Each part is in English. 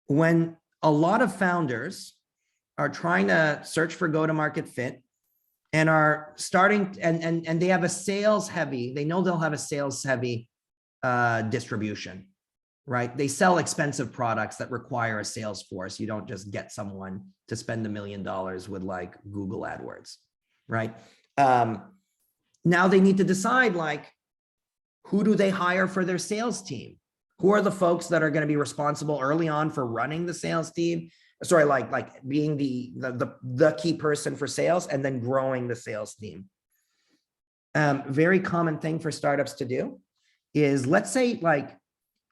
when a lot of founders are trying to search for go-to-market fit and are starting and they have a sales heavy, they know they'll have a sales heavy distribution, right? They sell expensive products that require a sales force. You don't just get someone to spend $1 million with like Google AdWords, right? Now they need to decide like, who do they hire for their sales team? Who are the folks that are going to be responsible early on for running the sales team? Sorry, like being the key person for sales and then growing the sales team. Very common thing for startups to do is, let's say like,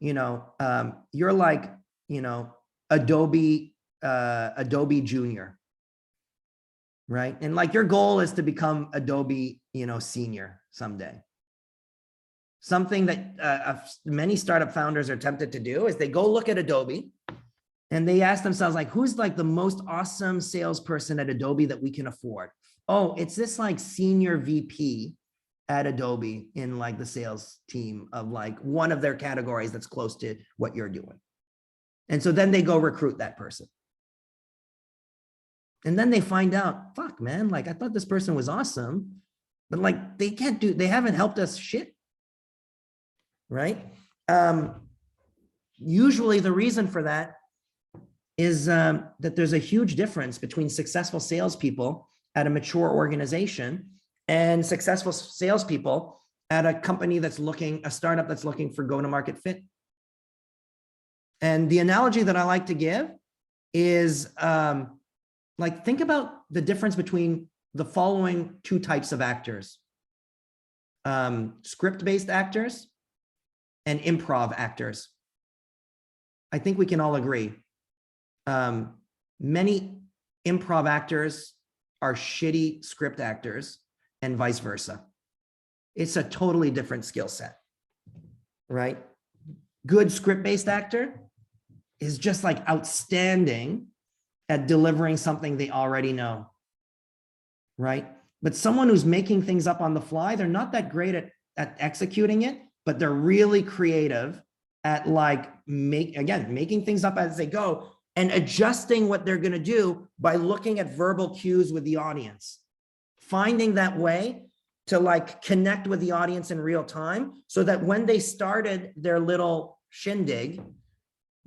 you're like, Adobe Junior, right? And like your goal is to become Adobe, Senior someday. Something that many startup founders are tempted to do is they go look at Adobe and they ask themselves like, who's like the most awesome salesperson at Adobe that we can afford? Oh, it's this like senior VP at Adobe in like the sales team of like one of their categories that's close to what you're doing. And so then they go recruit that person. And then they find out, fuck man, like I thought this person was awesome, but like they haven't helped us shit. Right? Usually the reason for that is that there's a huge difference between successful salespeople at a mature organization and successful salespeople at a company that's a startup that's looking for go-to-market fit. And the analogy that I like to give is like, think about the difference between the following two types of actors: script-based actors and improv actors. I think we can all agree. Many improv actors are shitty script actors and vice versa. It's a totally different skill set, right? Good script-based actor is just like outstanding at delivering something they already know, right? But someone who's making things up on the fly, they're not that great at executing it, but they're really creative at like making things up as they go and adjusting what they're going to do by looking at verbal cues with the audience, finding that way to like connect with the audience in real time so that when they started their little shindig,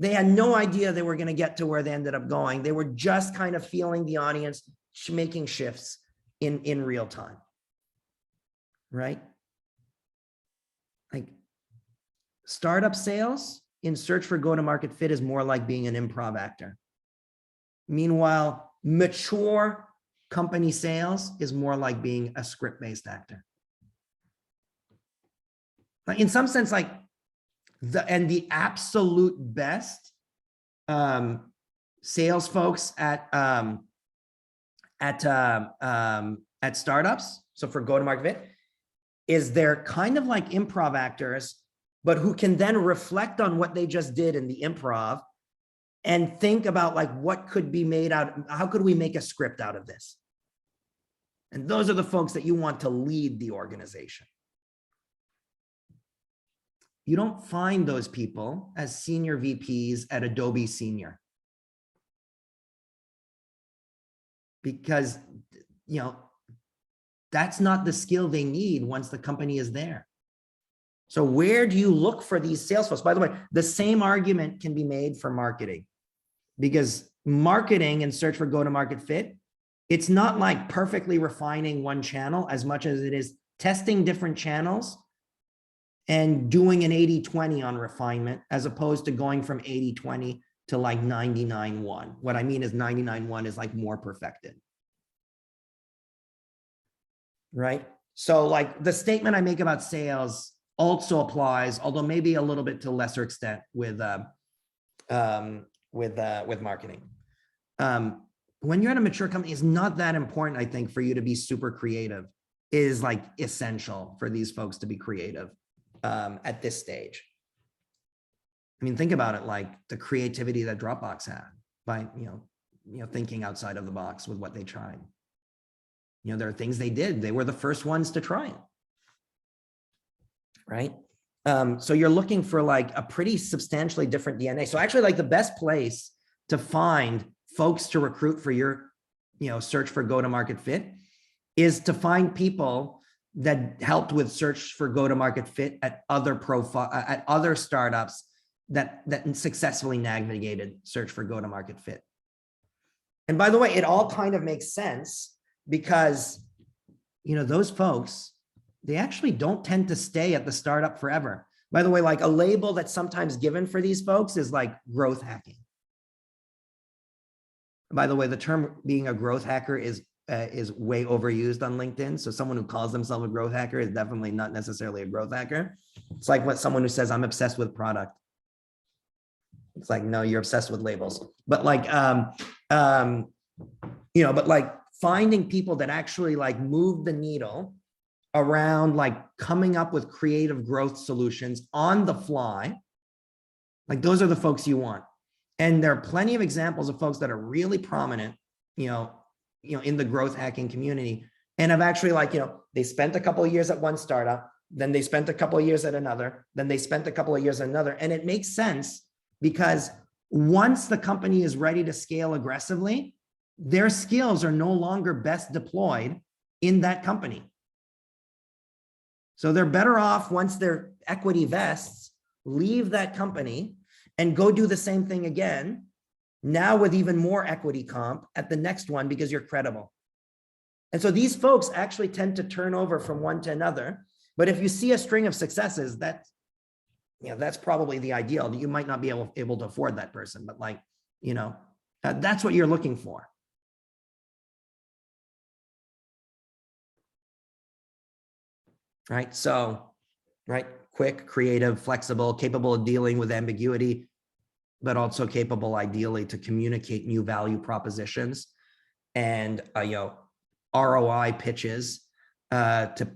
they had no idea they were going to get to where they ended up going. They were just kind of feeling the audience making shifts in real time, right? Like startup sales in search for go-to-market fit is more like being an improv actor. Meanwhile, mature company sales is more like being a script-based actor. Like in some sense, like the absolute best sales folks at startups, so for go-to-market fit, is they're kind of like improv actors, but who can then reflect on what they just did in the improv and think about like what could be made out, how could we make a script out of this? And those are the folks that you want to lead the organization. You don't find those people as senior VPs at Adobe Senior. Because, that's not the skill they need once the company is there. So where do you look for these sales folks? By the way, the same argument can be made for marketing, because marketing and search for go-to-market fit, it's not like perfectly refining one channel as much as it is testing different channels and doing an 80-20 on refinement, as opposed to going from 80-20 to like 99-1. What I mean is 99-1 is like more perfected. Right? So like the statement I make about sales also applies, although maybe a little bit to a lesser extent with marketing. When you're at a mature company, it's not that important, I think, for you to be super creative. It is like essential for these folks to be creative at this stage. I mean, think about it, like the creativity that Dropbox had by, thinking outside of the box with what they tried. There are things they did. They were the first ones to try it. Right? So you're looking for like a pretty substantially different DNA. So actually like the best place to find folks to recruit for your, search for go-to-market fit is to find people that helped with search for go-to-market fit at other startups that successfully navigated search for go-to-market fit. And by the way, it all kind of makes sense because, those folks, they actually don't tend to stay at the startup forever. By the way, like a label that's sometimes given for these folks is like growth hacking. By the way, the term being a growth hacker is way overused on LinkedIn. So someone who calls themselves a growth hacker is definitely not necessarily a growth hacker. It's like what someone who says, I'm obsessed with product. It's like, no, you're obsessed with labels. But like, but like finding people that actually like move the needle around like coming up with creative growth solutions on the fly, like those are the folks you want. And there are plenty of examples of folks that are really prominent, in the growth hacking community, and have actually like, they spent a couple of years at one startup, then they spent a couple of years at another, then they spent a couple of years at another. And it makes sense because once the company is ready to scale aggressively, their skills are no longer best deployed in that company. So they're better off once their equity vests, leave that company and go do the same thing again, now with even more equity comp at the next one because you're credible. And so these folks actually tend to turn over from one to another. But if you see a string of successes, that's probably the ideal. You might not be able to afford that person, but like, that's what you're looking for. Right? So, right, quick, creative, flexible, capable of dealing with ambiguity, but also capable ideally to communicate new value propositions and, ROI pitches to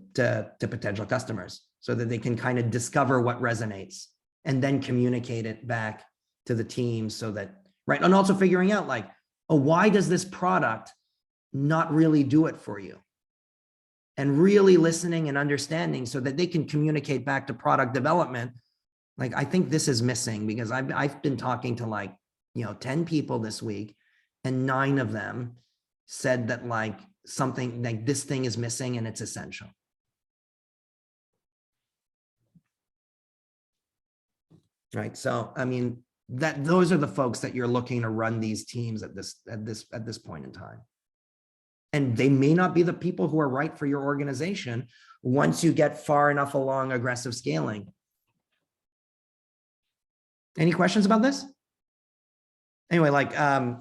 potential customers so that they can kind of discover what resonates and then communicate it back to the team so that, right. And also figuring out like, why does this product not really do it for you? And really listening and understanding so that they can communicate back to product development. Like, I think this is missing because I've been talking to like, 10 people this week and 9 of them said that like something like this thing is missing and it's essential. Right. So, I mean, those are the folks that you're looking to run these teams at this point in time. And they may not be the people who are right for your organization once you get far enough along aggressive scaling. Any questions about this? Anyway, like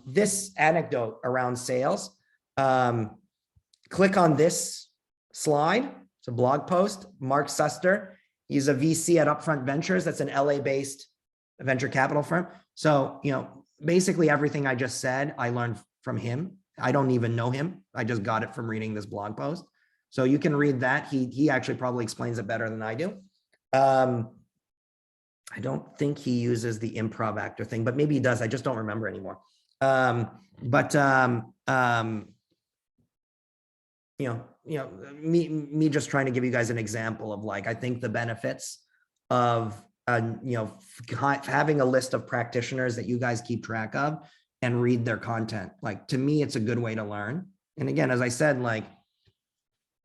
this anecdote around sales, click on this slide. It's a blog post. Mark Suster, he's a VC at Upfront Ventures. That's an LA-based venture capital firm. So, basically everything I just said, I learned from him. I don't even know him. I just got it from reading this blog post. So you can read that. He actually probably explains it better than I do. I don't think he uses the improv actor thing, but maybe he does. I just don't remember anymore. Me just trying to give you guys an example of like, I think the benefits of, having a list of practitioners that you guys keep track of and read their content. Like, to me, it's a good way to learn. And again, as I said, like,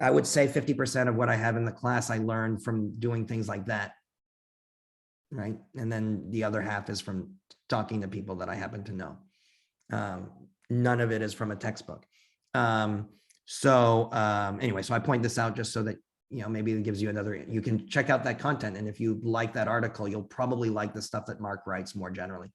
I would say 50% of what I have in the class, I learned from doing things like that. Right. And then the other half is from talking to people that I happen to know. None of it is from a textbook. Anyway, so I point this out just so that, maybe it gives you you can check out that content. And if you like that article, you'll probably like the stuff that Mark writes more generally.